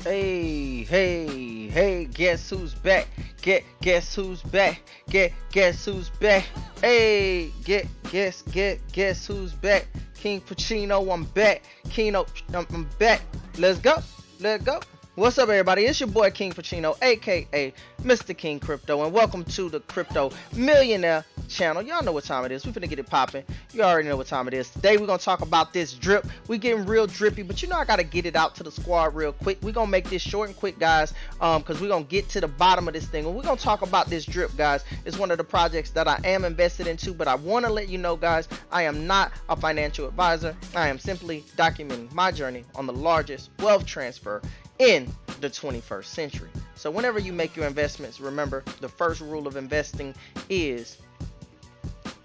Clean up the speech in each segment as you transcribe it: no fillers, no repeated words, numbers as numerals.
Hey, hey, hey, guess who's back? Guess who's back? Guess who's back? Hey, guess who's back? KingPachino, I'm back. I'm back. Let's go. Let's go. What's up, everybody? It's your boy KingPachino, aka Mr. King Crypto, and welcome to the Crypto Millionaire channel. Y'all know what time it is. We finna get it popping. You already know what time it is. Today we're gonna talk about this drip. We getting real drippy, but you know I gotta get it out to the squad real quick. We're gonna make this short and quick, guys, because we're gonna get to the bottom of this thing, and we're gonna talk about this drip, guys. It's one of the projects that I am invested into, but I want to let you know, guys, I am not a financial advisor. I am simply documenting my journey on the largest wealth transfer in the 21st century. So whenever you make your investments, remember the first rule of investing is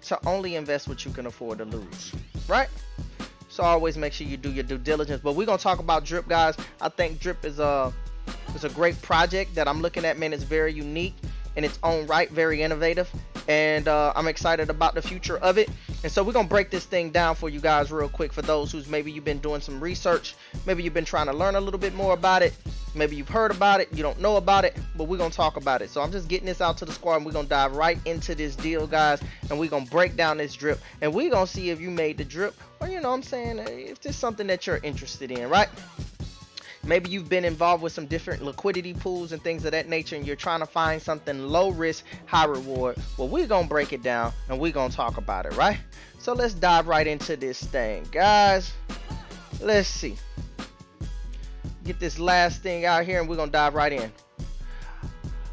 to only invest what you can afford to lose, right? So always make sure you do your due diligence. But we're gonna talk about drip, guys. I think drip is a great project that I'm looking at, man. It's very unique in its own right, very innovative, and I'm excited about the future of it. And so we're gonna break this thing down for you guys real quick. For those who's maybe you've been doing some research, maybe you've been trying to learn a little bit more about it, maybe you've heard about it, you don't know about it, but we're gonna talk about it. So I'm just getting this out to the squad, and we're gonna dive right into this deal, guys, and we're gonna break down this drip, and we're gonna see if you made the drip, or you know what I'm saying, if there's something that you're interested in, right? Maybe you've been involved with some different liquidity pools and things of that nature, and you're trying to find something low risk, high reward. Well, we're going to break it down, and we're going to talk about it, right? So let's dive right into this thing, guys. Let's see. Get this last thing out here, and we're going to dive right in.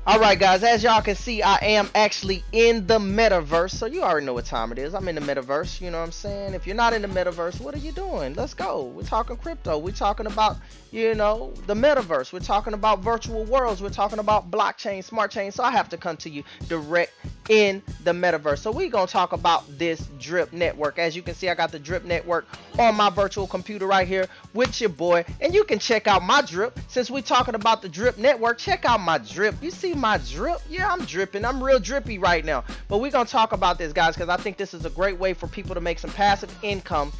Alright, guys, as y'all can see, I am actually in the metaverse, so you already know what time it is. I'm in the metaverse, you know what I'm saying? If you're not in the metaverse, what are you doing? Let's go. We're talking crypto. We're talking about, you know, the metaverse. We're talking about virtual worlds. We're talking about blockchain, smart chain, so I have to come to you direct in the metaverse. So we're going to talk about this drip network. As you can see, I got the drip network on my virtual computer right here with your boy, and you can check out my drip. Since we're talking about the drip network, check out my drip. You see my drip? Yeah, I'm dripping. I'm real drippy right now. But we're going to talk about this, guys, because I think this is a great way for people to make some passive income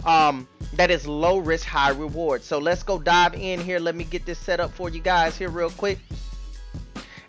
that is low risk, high reward. So let's go dive in here. Let me get this set up for you guys here real quick,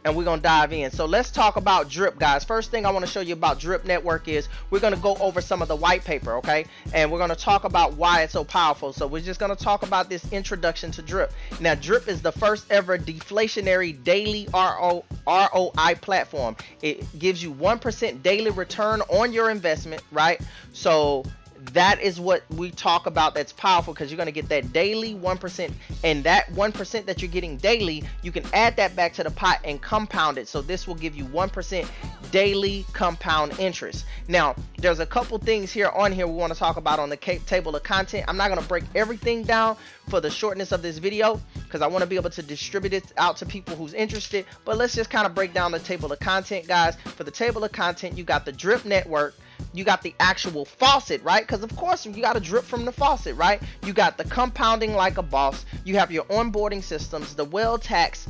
and we're gonna dive in. So let's talk about drip, guys. First thing I want to show you about drip network is we're gonna go over some of the white paper, okay, and we're gonna talk about why it's so powerful. So we're just gonna talk about this introduction to drip. Now, drip is the first ever deflationary daily ROI platform. It gives you 1% daily return on your investment, right? So that is what we talk about. That's powerful because you're going to get that daily 1%, and that 1% that you're getting daily, you can add that back to the pot and compound it. So this will give you 1% daily compound interest. Now, there's a couple things here we want to talk about on the table of content. I'm not going to break everything down for the shortness of this video because I want to be able to distribute it out to people who's interested, but let's just kind of break down the table of content, guys. For the table of content, you got the drip network, you got the actual faucet, right? Because of course you got to drip from the faucet, right? You got the compounding like a boss, you have your onboarding systems, the well tax,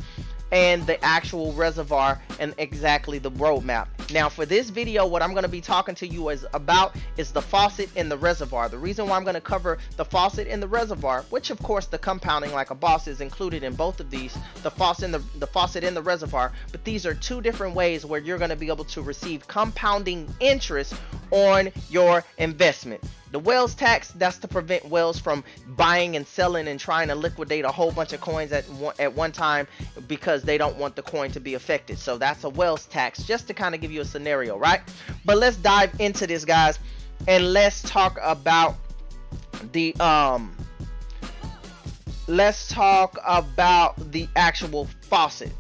and the actual reservoir, and exactly the roadmap. Now for this video, what I'm going to be talking to you about is the faucet and the reservoir. The reason why I'm going to cover the faucet and the reservoir, which of course the compounding like a boss is included in both of these, the faucet and the reservoir, but these are two different ways where you're going to be able to receive compounding interest on your investment. The whales tax, that's to prevent whales from buying and selling and trying to liquidate a whole bunch of coins at one time because they don't want the coin to be affected. So that's a whales tax, just to kind of give you a scenario, right? But let's dive into this, guys, and let's talk about the actual faucet.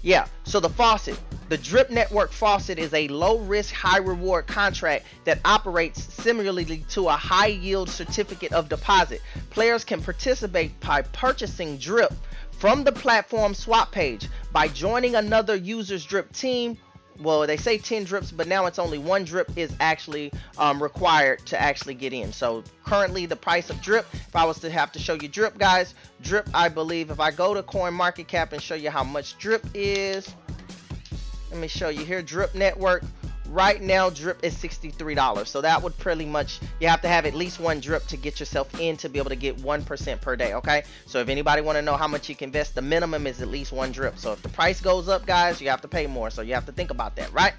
Yeah, so the faucet, the drip network faucet, is a low risk, high reward contract that operates similarly to a high yield certificate of deposit. Players can participate by purchasing drip from the platform swap page, by joining another user's drip team. Well, they say 10 drips, but now it's only 1 drip is actually required to actually get in. So currently the price of drip, if I was to have to show you drip, guys, drip, I believe if I go to CoinMarketCap and show you how much drip is, let me show you here. Drip network right now drip is $63. So that would pretty much, you have to have at least one drip to get yourself in to be able to get 1% per day. Okay, so if anybody want to know how much you can invest, the minimum is at least one drip. So if the price goes up, guys, you have to pay more. So you have to think about that, right?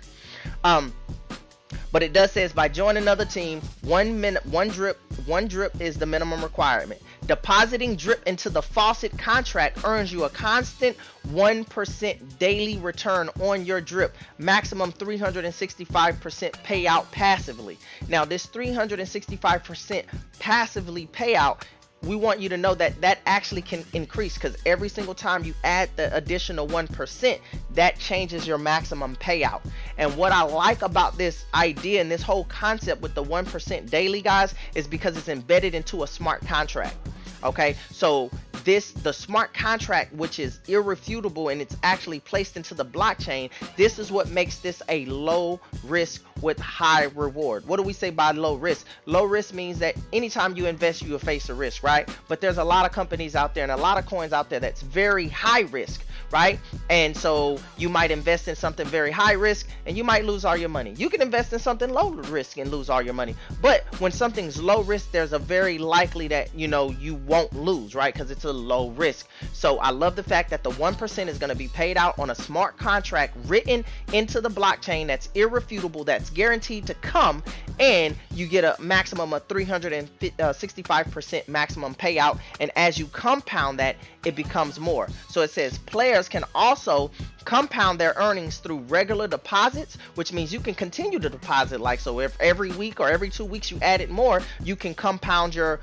But it does says by joining another team, one drip is the minimum requirement. Depositing drip into the Faucet contract earns you a constant 1% daily return on your drip, maximum 365% payout passively. Now this 365% passively payout, we want you to know that that actually can increase, because every single time you add the additional 1%, that changes your maximum payout. And what I like about this idea and this whole concept with the 1% daily, guys, is because it's embedded into a smart contract. Okay, so the smart contract, which is irrefutable and it's actually placed into the blockchain, this is what makes this a low risk with high reward. What do we say by low risk? Low risk means that anytime you invest, you will face a risk, right? But there's a lot of companies out there and a lot of coins out there that's very high risk, right? And so you might invest in something very high risk and you might lose all your money. You can invest in something low risk and lose all your money. But when something's low risk, there's a very likely that, you know, you won't lose, right? Because it's a low risk. So I love the fact that the 1% is going to be paid out on a smart contract written into the blockchain that's irrefutable, that's guaranteed to come, and you get a maximum of 365% maximum payout. And as you compound that, it becomes more. So it says players can also compound their earnings through regular deposits, which means you can continue to deposit like so. If every week or every 2 weeks you added more, you can compound your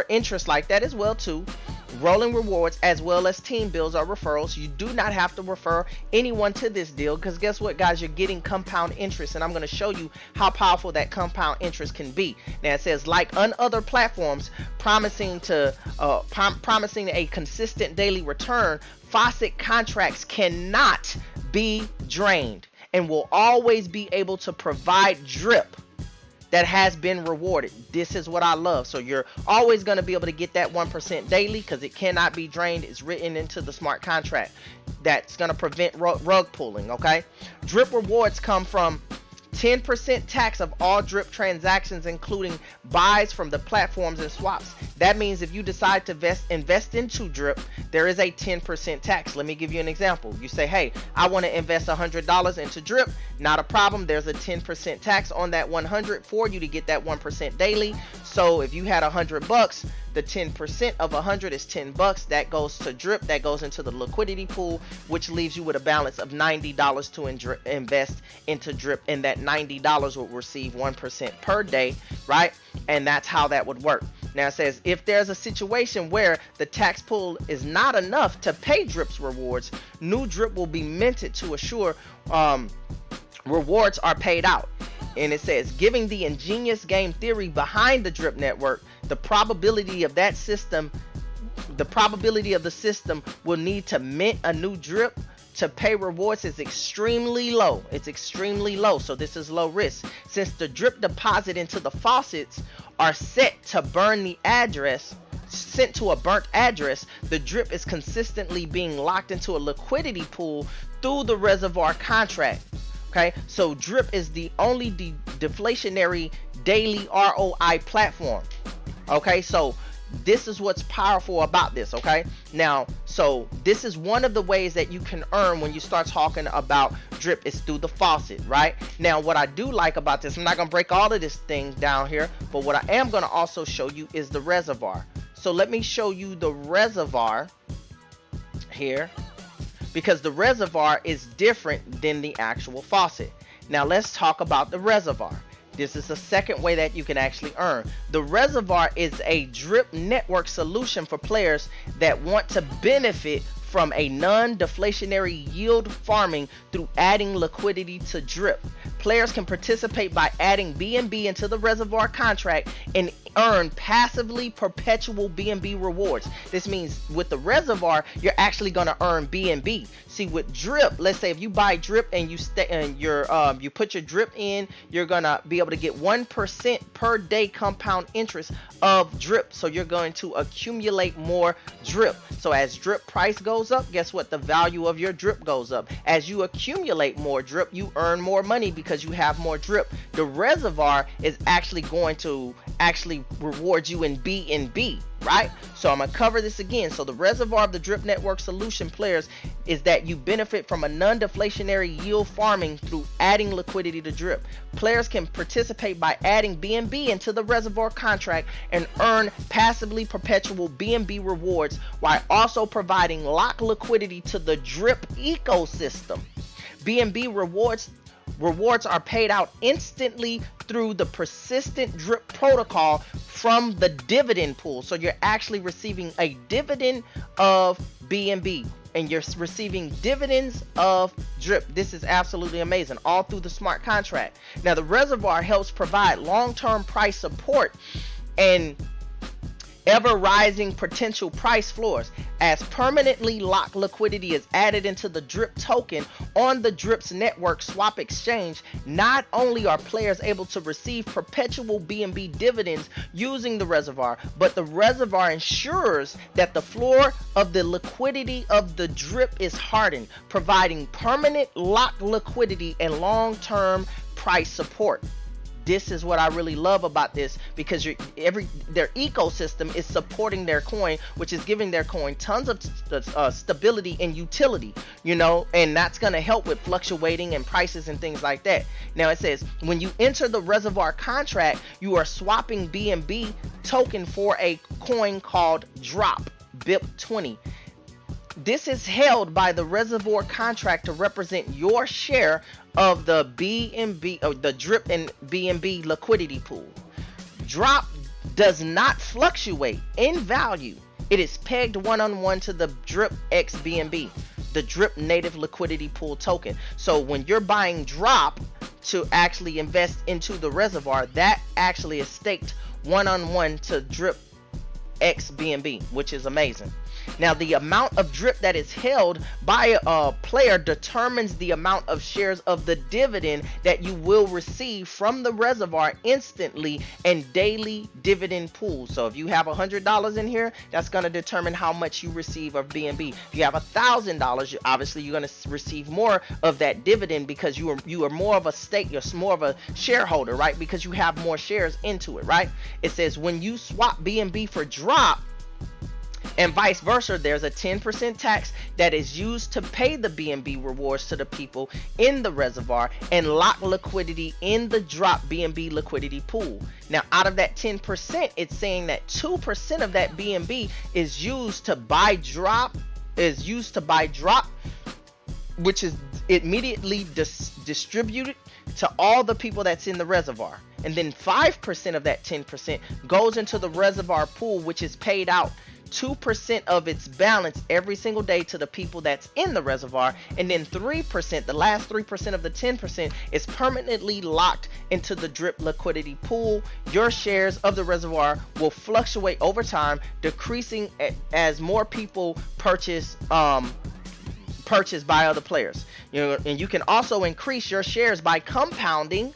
interest like that as well too. Rolling rewards as well as team builds or referrals. You do not have to refer anyone to this deal, because guess what, guys, you're getting compound interest, and I'm going to show you how powerful that compound interest can be. Now it says, like on other platforms promising a consistent daily return, Faucet contracts cannot be drained and will always be able to provide drip that has been rewarded. This is what I love. So you're always going to be able to get that 1% daily because it cannot be drained. It's written into the smart contract. That's going to prevent rug pulling. Okay, drip rewards come from 10% tax of all drip transactions, including buys from the platforms and swaps. That means if you decide to invest into drip, there is a 10% tax. Let me give you an example. You say, hey, I want to invest $100 into drip. Not a problem. There's a 10% tax on that 100 for you to get that 1% daily. So if you had $100, the 10% of 100 is $10. That goes to drip. That goes into the liquidity pool, which leaves you with a balance of $90 to invest into drip. And that $90 will receive 1% per day, right? And that's how that would work. Now it says if there's a situation where the tax pool is not enough to pay drip's rewards, new drip will be minted to assure rewards are paid out. And it says, giving the ingenious game theory behind the drip network, the probability of the system will need to mint a new drip to pay rewards is extremely low. It's extremely low. So this is low risk. Since the drip deposit into the faucets are set to burn the address, sent to a burnt address, the drip is consistently being locked into a liquidity pool through the reservoir contract. Okay, so drip is the only deflationary daily ROI platform. Okay, so this is what's powerful about this. Okay, now, so this is one of the ways that you can earn when you start talking about drip is through the faucet, right? Now, what I do like about this, I'm not gonna break all of this thing down here, but what I am gonna also show you is the reservoir. So let me show you the reservoir here, because the reservoir is different than the actual faucet. Now let's talk about the reservoir. This is the second way that you can actually earn. The reservoir is a drip network solution for players that want to benefit from a non-deflationary yield farming through adding liquidity to drip. Players can participate by adding BNB into the reservoir contract and earn passively perpetual BNB rewards. This means with the reservoir, you're actually going to earn BNB. See, with drip, let's say if you buy drip and you stay and you put your drip in, you're going to be able to get 1% per day compound interest of drip. So you're going to accumulate more drip. So as drip price goes up, guess what? The value of your drip goes up. As you accumulate more drip, you earn more money because you have more drip. The reservoir is actually going to reward you in BNB, right? So I'm gonna cover this again. So the reservoir of the drip network solution players is that you benefit from a non-deflationary yield farming through adding liquidity to drip. Players can participate by adding BNB into the reservoir contract and earn passively perpetual BNB rewards while also providing locked liquidity to the drip ecosystem. BNB rewards are paid out instantly through the persistent drip protocol from the dividend pool. So you're actually receiving a dividend of BNB and you're receiving dividends of drip. This is absolutely amazing, all through the smart contract. Now the reservoir helps provide long-term price support and ever rising potential price floors. As permanently locked liquidity is added into the drip token on the drip's network swap exchange, not only are players able to receive perpetual BNB dividends using the reservoir, but the reservoir ensures that the floor of the liquidity of the drip is hardened, providing permanent locked liquidity and long-term price support. This is what I really love about this, because their ecosystem is supporting their coin, which is giving their coin tons of stability and utility, you know, and that's going to help with fluctuating and prices and things like that. Now it says when you enter the reservoir contract, you are swapping BNB token for a coin called Drop BIP20. This is held by the reservoir contract to represent your share of the BNB or the drip and BNB liquidity pool. Drop does not fluctuate in value. It is pegged one-on-one to the drip X BNB, the drip native liquidity pool token. So when you're buying drop to actually invest into the reservoir, that actually is staked one-on-one to drip X BNB, which is amazing. Now the amount of drip that is held by a player determines the amount of shares of the dividend that you will receive from the reservoir instantly and daily dividend pool. So if you have $100 in here, that's going to determine how much you receive of BNB. If you have $1,000, obviously you're going to receive more of that dividend because you are more of a stake, you're more of a shareholder, right? Because you have more shares into it, right? It says when you swap BNB for drop, and vice versa, there's a 10% tax that is used to pay the BNB rewards to the people in the reservoir and lock liquidity in the drop BNB liquidity pool. Now, out of that 10%, it's saying that 2% of that BNB is used to buy drop, which is immediately distributed to all the people that's in the reservoir. And then 5% of that 10% goes into the reservoir pool, which is paid out 2% of its balance every single day to the people that's in the reservoir, and then 3%, the last 3% of the 10%, is permanently locked into the drip liquidity pool. Your shares of the reservoir will fluctuate over time, decreasing as more people purchase by other players. You know, and you can also increase your shares by compounding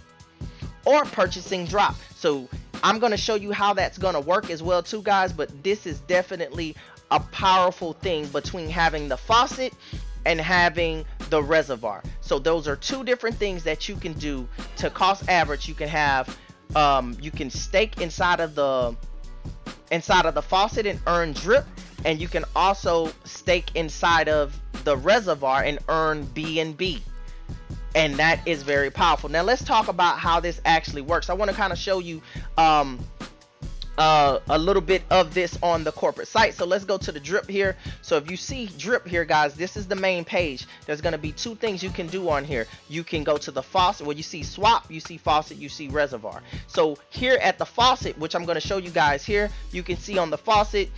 or purchasing drop. So I'm going to show you how that's going to work as well too, guys, but this is definitely a powerful thing between having the faucet and having the reservoir. So those are two different things that you can do to cost average. You can have you can stake inside of the faucet and earn drip, and you can also stake inside of the reservoir and earn BNB. And that is very powerful. Now let's talk about how this actually works. I want to kind of show you a little bit of this on the corporate site. So let's go to the drip here. So if you see drip here, guys, this is the main page. There's going to be two things you can do on here. You can go to the faucet where you see swap, you see faucet, you see reservoir. So here at the faucet, which I'm going to show you guys here, you can see on the faucet,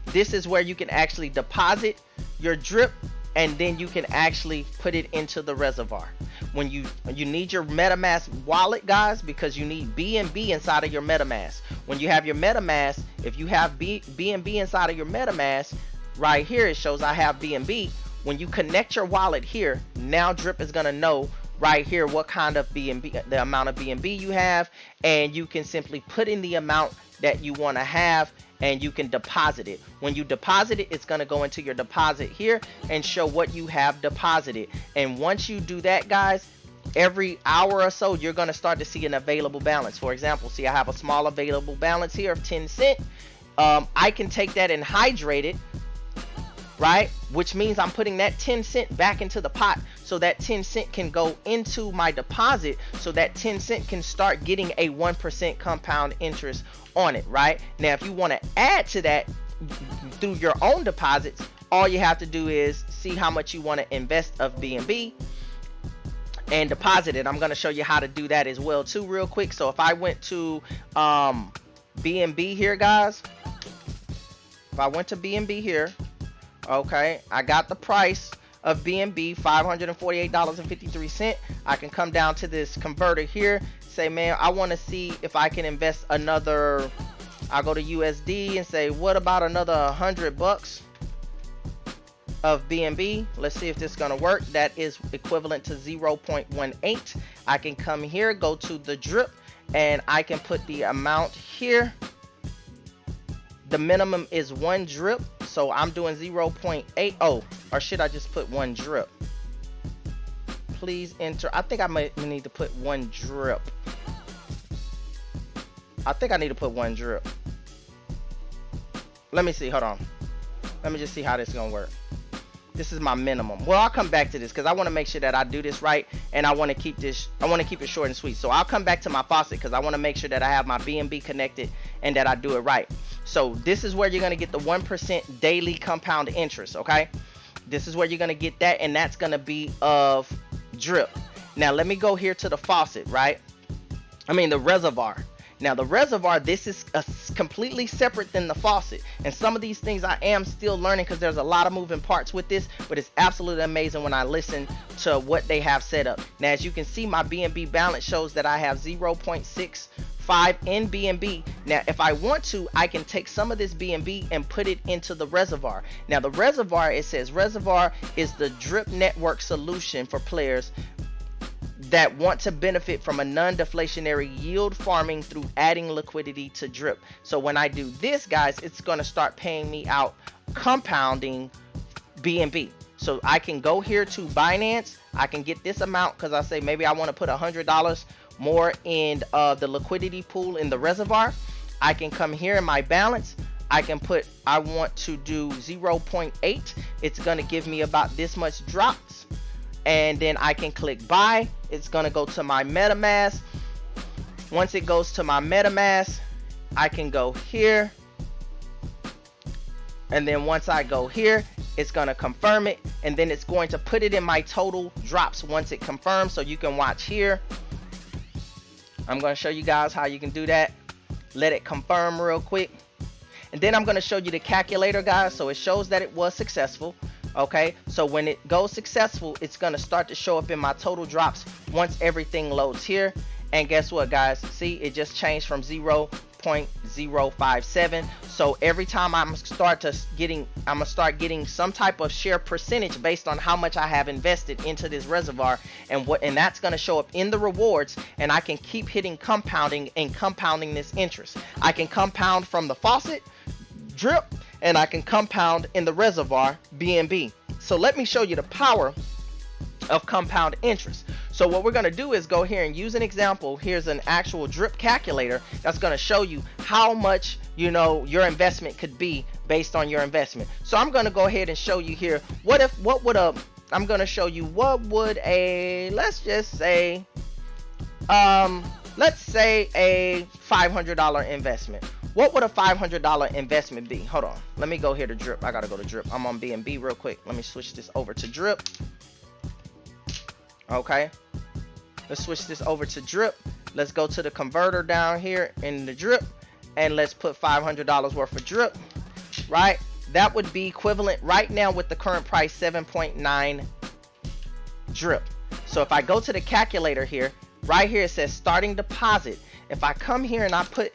this is where you can actually deposit your drip, and then you can actually put it into the reservoir. When you need your MetaMask wallet, guys, because you need BNB inside of your MetaMask. When you have your MetaMask, if you have BNB inside of your MetaMask, right here it shows I have BNB. When you connect your wallet here, now Drip is gonna know right here what kind of BNB, the amount of BNB you have, and you can simply put in the amount that you want to have, and you can deposit it. When you deposit it, it's going to go into your deposit here and show what you have deposited. And once you do that, guys, every hour or so you're going to start to see an available balance. For example, see, I have a small available balance here of 10 cents. I can take that and hydrate it, right, which means I'm putting that 10 cent back into the pot, so that 10 cent can go into my deposit, so that 10 cent can start getting a 1% compound interest on it. Right now, if you want to add to that through your own deposits, all you have to do is see how much you want to invest of BNB and deposit it. I'm going to show you how to do that as well too real quick. So if I went to BNB here, guys, if I went to BNB here, okay, I got the price of BNB, $548.53. I can come down to this converter here, say, man, I want to see if I can invest another. I'll go to USD and say, what about another $100 of BNB? Let's see if this is going to work. That is equivalent to 0.18. I can come here, go to the drip, and I can put the amount here. The minimum is 1 drip, so I'm doing 0.8. Oh, or should I just put 1 drip? Please enter. I think I might need to put 1 drip. I think I need to put 1 drip. Let me see. Hold on. Let me just see how this is gonna work. This is my minimum. Well, I'll come back to this because I want to make sure that I do this right, and I want to keep this. I want to keep it short and sweet. So I'll come back to my Faucet because I want to make sure that I have my BNB connected and that I do it right. So this is where you're gonna get the 1% daily compound interest. Okay, this is where you're gonna get that, and that's gonna be of drip. Now let me go here to the Faucet, right? I mean the Reservoir. Now the Reservoir, this is completely separate than the Faucet, and some of these things I am still learning because there's a lot of moving parts with this, but it's absolutely amazing when I listen to what they have set up. Now as you can see, my BNB balance shows that I have 0.65 in BNB. Now if I want to, I can take some of this BNB and put it into the Reservoir. Now the Reservoir, it says Reservoir is the drip network solution for players that want to benefit from a non-deflationary yield farming through adding liquidity to drip. So when I do this, guys, it's going to start paying me out compounding BNB. So I can go here to Binance. I can get this amount because I say maybe I want to put $100 more in the liquidity pool in the Reservoir. I can come here in my balance. I can put, I want to do 0.8. It's going to give me about this much drops. And then I can click buy. It's gonna go to my MetaMask. Once it goes to my MetaMask, I can go here, and then once I go here, it's gonna confirm it, and then it's going to put it in my total drops once it confirms. So you can watch here. I'm gonna show you guys how you can do that. Let it confirm real quick, and then I'm gonna show you the calculator, guys, so it shows that it was successful. Okay, so when it goes successful, it's gonna start to show up in my total drops once everything loads here. And guess what, guys? See, it just changed from 0.057. So every time I'm gonna start getting some type of share percentage based on how much I have invested into this Reservoir, and that's gonna show up in the rewards. And I can keep hitting compounding and compounding this interest. I can compound from the Faucet, drip, and I can compound in the Reservoir BNB. So let me show you the power of compound interest. So what we're going to do is go here and use an example. Here's an actual drip calculator that's going to show you how much, you know, your investment could be based on your investment. So I'm going to go ahead and show you here. I'm going to show you what would a, let's just say, let's say a $500 investment. What would a $500 investment be? Hold on. Let me go here to drip. I got to go to drip. I'm on BNB real quick. Let me switch this over to drip. Okay. Let's switch this over to drip. Let's go to the converter down here in the drip, and let's put $500 worth of drip. Right? That would be equivalent right now with the current price 7.9 drip. So if I go to the calculator here, right here it says starting deposit. If I come here and I put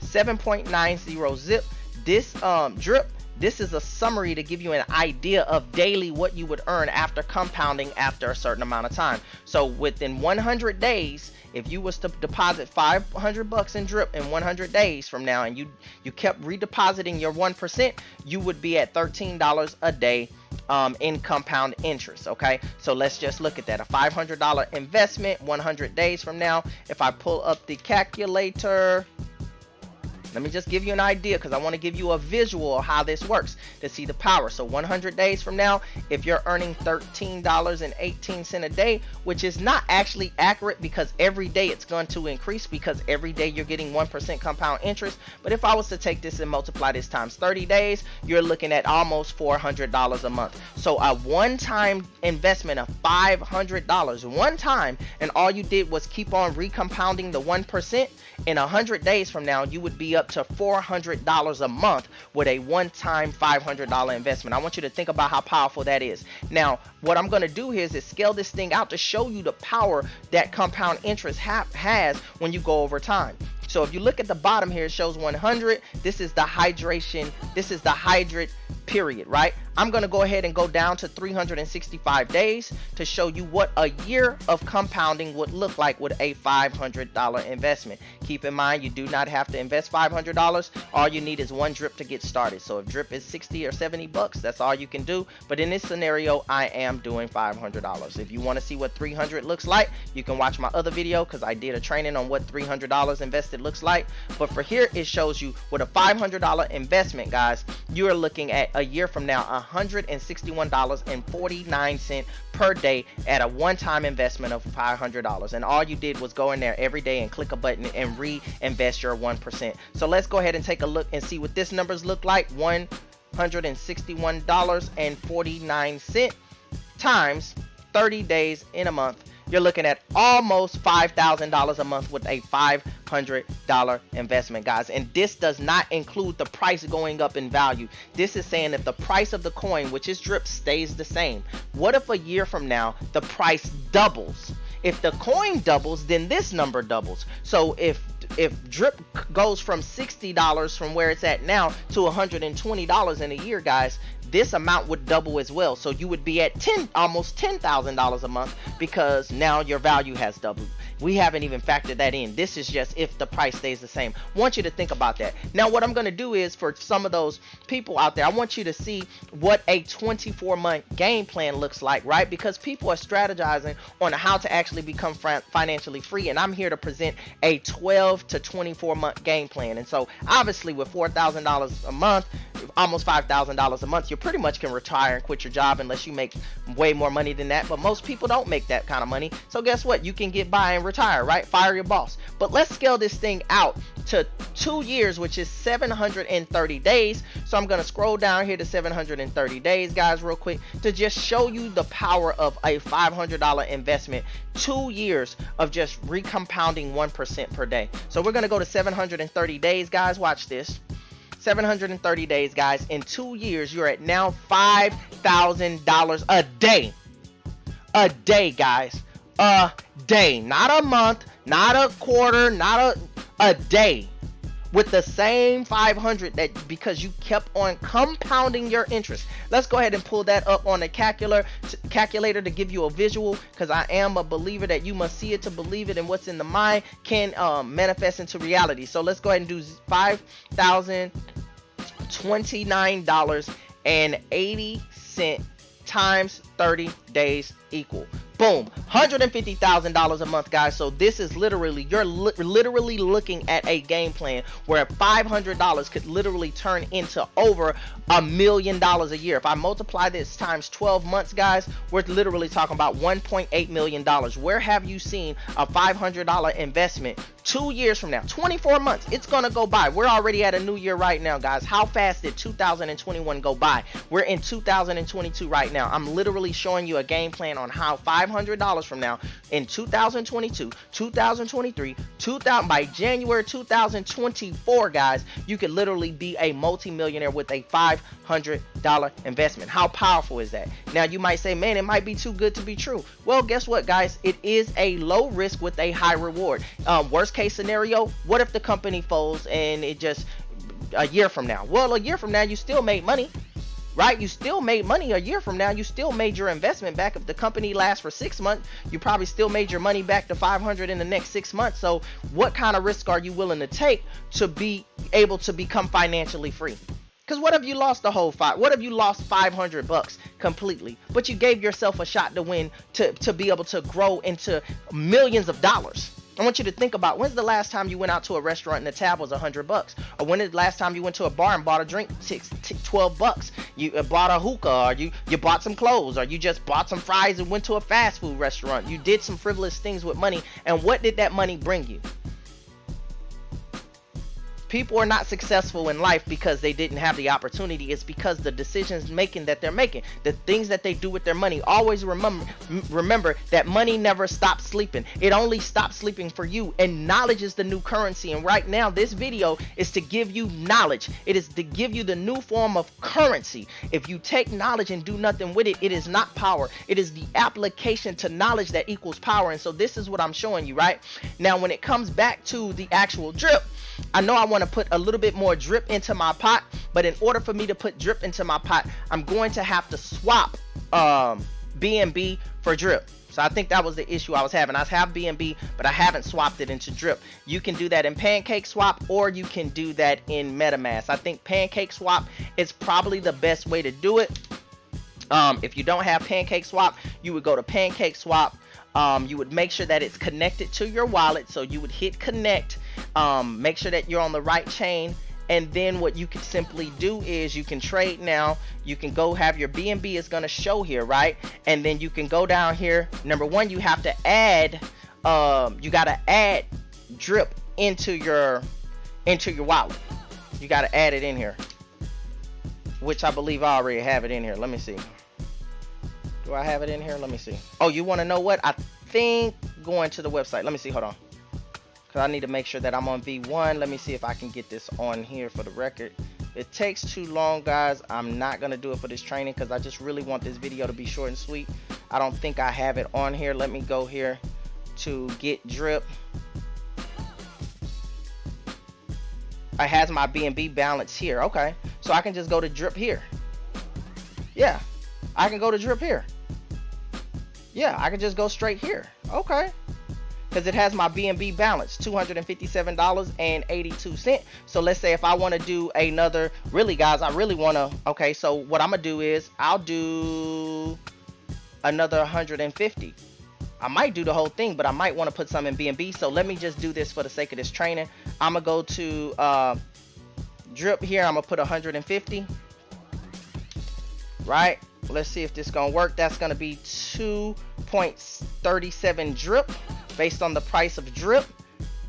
7.90 zip. This drip, this is a summary to give you an idea of daily what you would earn after compounding after a certain amount of time. So within 100 days, if you was to deposit 500 bucks in drip in 100 days from now, and you kept redepositing your 1%, you would be at $13 a day in compound interest. Okay, so let's just look at that. A $500 investment 100 days from now. If I pull up the calculator, let me just give you an idea, because I want to give you a visual of how this works to see the power. So 100 days from now, if you're earning $13.18 a day, which is not actually accurate because every day it's going to increase, because every day you're getting 1% compound interest. But if I was to take this and multiply this times 30 days, you're looking at almost $400 a month. So a one-time investment of $500 one time, and all you did was keep on recompounding the 1%. In 100 days from now, you would be up to $400 a month with a one-time $500 investment. I want you to think about how powerful that is. Now, what I'm going to do here is scale this thing out to show you the power that compound interest has when you go over time. So if you look at the bottom here, it shows 100. This is the hydration. This is the hydrate period, right? I'm going to go ahead and go down to 365 days to show you what a year of compounding would look like with a $500 investment. Keep in mind, you do not have to invest $500. All you need is one drip to get started. So if drip is 60 or 70 bucks, that's all you can do. But in this scenario, I am doing $500. If you want to see what 300 looks like, you can watch my other video, because I did a training on what $300 invested looks like. But for here, it shows you with a $500 investment, guys, you are looking at a year from now $161.49 per day at a one-time investment of $500. And all you did was go in there every day and click a button and reinvest your 1%. So let's go ahead and take a look and see what this numbers look like. $161.49 times 30 days in a month. You're looking at almost $5,000 a month with a $500 investment, guys. And this does not include the price going up in value. This is saying if the price of the coin, which is drip, stays the same. What if a year from now the price doubles? If the coin doubles, then this number doubles. So if drip goes from $60 from where it's at now to $120 in a year, guys, this amount would double as well. So you would be at almost $10,000 a month, because now your value has doubled. We haven't even factored that in. This is just if the price stays the same. I want you to think about that. Now, what I'm going to do is, for some of those people out there, I want you to see what a 24-month game plan looks like, right? Because people are strategizing on how to actually become financially free, and I'm here to present a 12 to 24-month game plan. And so obviously with $4,000 a month, almost $5,000 a month, you pretty much can retire and quit your job unless you make way more money than that. But most people don't make that kind of money. So guess what? You can get by and retire, right? Fire your boss. But let's scale this thing out to 2 years, which is 730 days. So I'm going to scroll down here to 730 days, guys, real quick, to just show you the power of a $500 investment. 2 years of just recompounding 1% per day. So we're going to go to 730 days, guys. Watch this. 730 days, guys. In 2 years, you're at now $5,000 a day. A day, guys. A day. Not a month, not a quarter, not a day. With the same 500 that, because you kept on compounding your interest. Let's go ahead and pull that up on the calculator to give you a visual, because I am a believer that you must see it to believe it, and what's in the mind can manifest into reality. So let's go ahead and do $5,029.80 times 30 days equal. Boom, $150,000 a month, guys. So this is literally, you're literally looking at a game plan where $500 could literally turn into over $1 million a year. If I multiply this times 12 months, guys, we're literally talking about $1.8 million. Where have you seen a $500 investment 2 years from now? 24 months, it's gonna go by. We're already at a new year right now, guys. How fast did 2021 go by? We're in 2022 right now. I'm literally showing you a game plan on how $500 from now in 2022, 2023, by January 2024, guys, you could literally be a multi-millionaire with a $500 investment. How powerful is that? Now you might say, man, it might be too good to be true. Well, guess what, guys? It is a low risk with a high reward. Worst worst case scenario, what if the company folds and it just a year from now? Well, a year from now, you still made money, right? You still made money a year from now. You still made your investment back. If the company lasts for 6 months, you probably still made your money back to 500 in the next 6 months. So what kind of risk are you willing to take to be able to become financially free? Because what if you lost the whole what if you lost $500 completely, but you gave yourself a shot to win, to be able to grow into millions of dollars? I want you to think about, when's the last time you went out to a restaurant and the tab was $100? Or when is the last time you went to a bar and bought a drink, $12? You bought a hookah, or you bought some clothes, or you just bought some fries and went to a fast food restaurant. You did some frivolous things with money, and what did that money bring you? People are not successful in life because they didn't have the opportunity. It's because the decisions making that they're making, the things that they do with their money. Always remember that money never stops sleeping. It only stops sleeping for you, and knowledge is the new currency. And right now, this video is to give you knowledge. It is to give you the new form of currency. If you take knowledge and do nothing with it, it is not power. It is the application to knowledge that equals power. And so this is what I'm showing you right now. When it comes back to the actual drip, I know I want to put a little bit more drip into my pot, but in order for me to put drip into my pot, I'm going to have to swap BNB for drip. So I think that was the issue I was having. I have BNB, but I haven't swapped it into drip. You can do that in Pancake Swap, or you can do that in MetaMask. I think Pancake Swap is probably the best way to do it. If you don't have Pancake Swap, you would go to Pancake Swap. You would make sure that it's connected to your wallet. So you would hit connect, make sure that you're on the right chain, and then what you can simply do is you can trade now. You can go have your BNB is going to show here, right? And then you can go down here. Number one, you have to add, you got to add drip into your wallet. You got to add it in here, which I believe I already have it in here. Let me see. Do I have it in here? Let me see. Oh, you want to know what? I think going to the website. Let me see. Hold on. Because I need to make sure that I'm on V1. Let me see if I can get this on here for the record. It takes too long, guys. I'm not going to do it for this training because I just really want this video to be short and sweet. I don't think I have it on here. Let me go here to get drip. It has my BNB balance here. Okay. So I can just go to drip here. Yeah. I can go to drip here. Yeah, I can just go straight here. Okay. Because it has my BNB balance, $257.82. So let's say if I want to do another, really guys, I really want to, okay, so what I'm going to do is I'll do another 150. I might do the whole thing, but I might want to put some in BNB. So let me just do this for the sake of this training. I'm going to go to drip here. I'm going to put 150. Right? Let's see if this is going to work. That's going to be 2.37 drip based on the price of drip.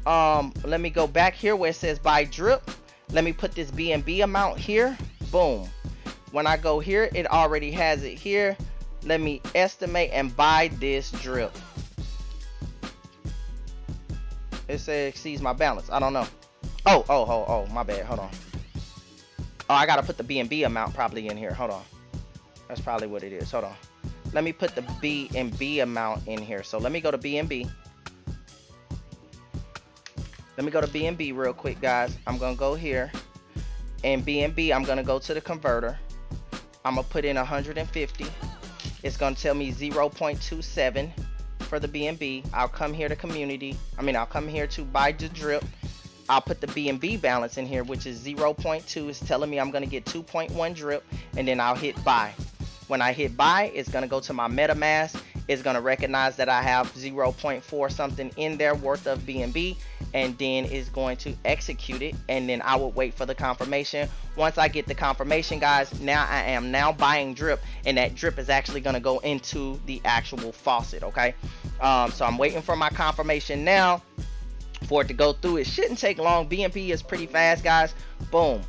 Let me go back here where it says buy drip. Let me put this BNB amount here. Boom. When I go here, it already has it here. Let me estimate and buy this drip. It says exceeds my balance. I don't know. Oh, my bad. Hold on. Oh, I got to put the BNB amount probably in here. Hold on. That's probably what it is. Hold on. Let me put the BNB amount in here. So let me go to BNB. Let me go to BNB real quick, guys. I'm going to go here. And BNB, I'm going to go to the converter. I'm going to put in 150. It's going to tell me 0.27 for the BNB. I'll come here to community. I'll come here to buy the drip. I'll put the BNB balance in here, which is 0.2. It's telling me I'm going to get 2.1 drip. And then I'll hit buy. When I hit buy, it's going to go to my MetaMask. It's going to recognize that I have 0.4 something in there worth of BNB, and then it's going to execute it, and then I will wait for the confirmation. Once I get the confirmation, guys, now I am now buying drip, and that drip is actually going to go into the actual faucet. Okay, so I'm waiting for my confirmation now for it to go through. It shouldn't take long. BNB is pretty fast, guys. Boom,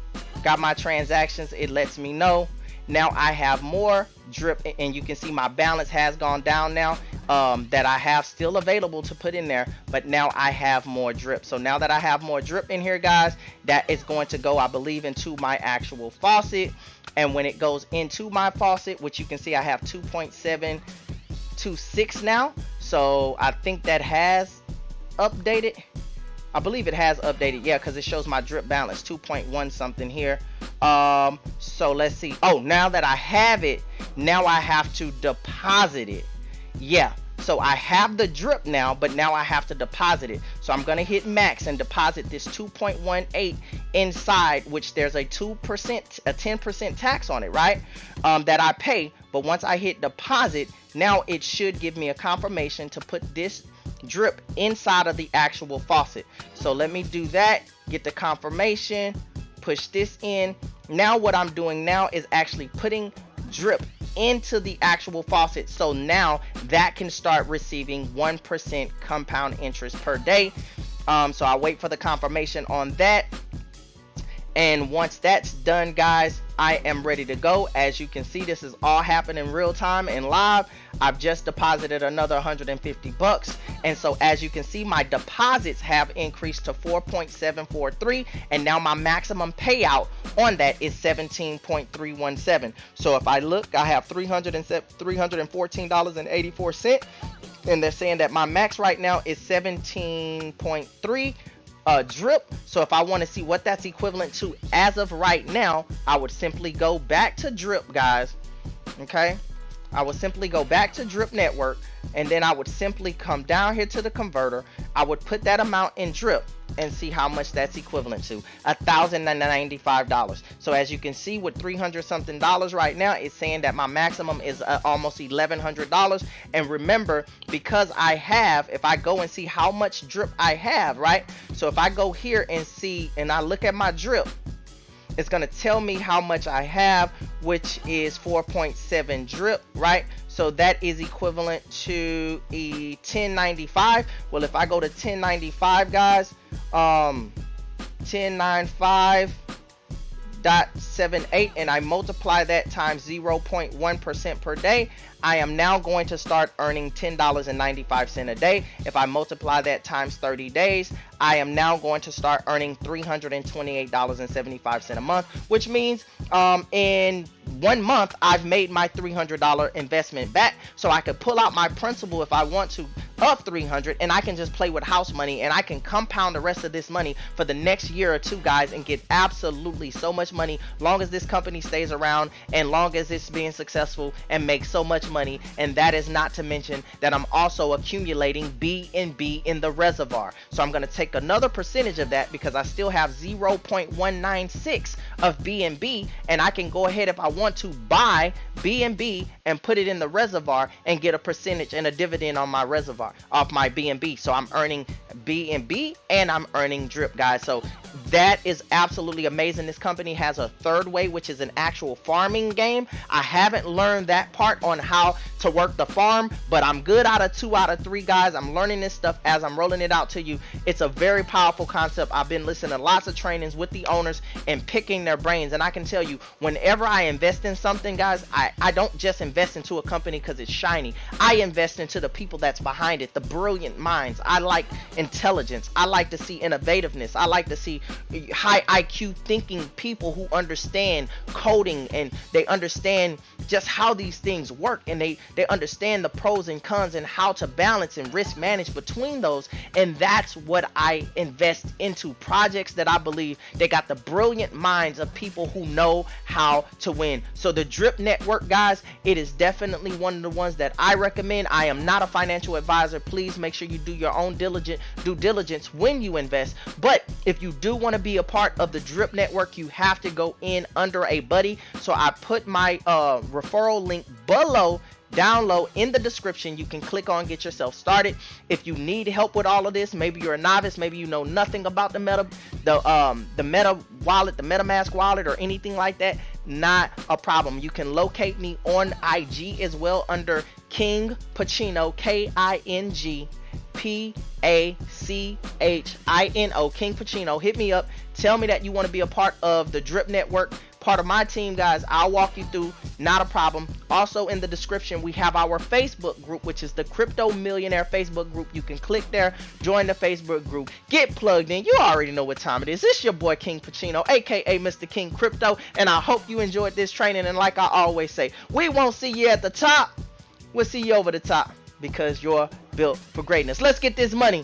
got my transactions. It lets me know. Now I have more drip, and you can see my balance has gone down now, that I have still available to put in there, but now I have more drip. So now that I have more drip in here, guys, that is going to go, I believe, into my actual faucet. And when it goes into my faucet, which you can see I have 2.726 now, so I think that has updated. I believe it has updated, yeah, because it shows my drip balance 2.1 something here. So let's see. Oh, now that I have it, now I have to deposit it. Yeah, so I have the drip now, but now I have to deposit it. So I'm gonna hit max and deposit this 2.18 inside, which there's a 2%, a 10% tax on it, right? That I pay. But once I hit deposit, now it should give me a confirmation to put this drip inside of the actual faucet. So let me do that, get the confirmation, push this in. Now what I'm doing now is actually putting drip into the actual faucet, so now that can start receiving 1% compound interest per day. So I wait for the confirmation on that, and once that's done, guys, I am ready to go. As you can see, this is all happening real time and live. I've just deposited another 150 bucks, and so as you can see, my deposits have increased to 4.743, and now my maximum payout on that is 17.317. So if I look, I have $314.84, and they're saying that my max right now is 17.3 drip. So if I want to see what that's equivalent to as of right now, I would simply go back to drip, guys. Okay, I would simply go back to drip network, and then I would simply come down here to the converter. I would put that amount in drip and see how much that's equivalent to, $1,095. So as you can see, with $300 something right now, it's saying that my maximum is almost $1,100. And remember, because I have, if I go and see how much drip I have, right? So if I go here and see, and I look at my drip, it's going to tell me how much I have, which is 4.7 drip, right? So that is equivalent to a 1095. Well, if I go to 1095, guys, 1095.78, and I multiply that times 0.1% per day, I am now going to start earning $10.95 a day. If I multiply that times 30 days, I am now going to start earning $328.75 a month, which means in 1 month I've made my $300 investment back. So I could pull out my principal if I want to of $300, and I can just play with house money, and I can compound the rest of this money for the next year or two, guys, and get absolutely so much money long as this company stays around and long as it's being successful and makes so much money. And that is not to mention that I'm also accumulating B&B in the reservoir. So I'm going to take another percentage of that because I still have 0.196 of B&B, and I can go ahead if I want to buy B&B and put it in the reservoir and get a percentage and a dividend on my reservoir off my B&B. So I'm earning B&B and I'm earning drip, guys. So that is absolutely amazing. This company has a third way, which is an actual farming game. I haven't learned that part on how to work the farm, but I'm good out of 2 out of 3, guys. I'm learning this stuff as I'm rolling it out to you. It's a very powerful concept. I've been listening to lots of trainings with the owners and picking their brains, and I can tell you, whenever I invest in something, guys, I don't just invest into a company because it's shiny. I invest into the people that's behind it, the brilliant minds. I like intelligence. I like to see innovativeness. I like to see high IQ thinking people who understand coding, and they understand just how these things work, and they understand the pros and cons and how to balance and risk manage between those. And that's what I invest into, projects that I believe they got the brilliant minds of people who know how to win. So the drip network, guys, it is definitely one of the ones that I recommend. I am not a financial advisor. Please make sure you do your own due diligence when you invest. But if you do want to be a part of the drip network, you have to go in under a buddy. So I put my referral link below, down low in the description. You can click on, get yourself started. If you need help with all of this, maybe you're a novice, maybe you know nothing about the Meta wallet, the MetaMask wallet, or anything like that, not a problem. You can locate me on IG as well under KingPachino, KingPachino, KingPachino. Hit me up, tell me that you want to be a part of the drip network, part of my team, guys. I'll walk you through, not a problem. Also in the description, we have our Facebook group, which is the Crypto Millionaire Facebook group. You can click there, join the Facebook group, get plugged in. You already know what time it is. It's your boy KingPachino, aka Mr. King Crypto, and I hope you enjoyed this training. And like I always say, we won't see you at the top, we'll see you over the top, because you're built for greatness. Let's get this money.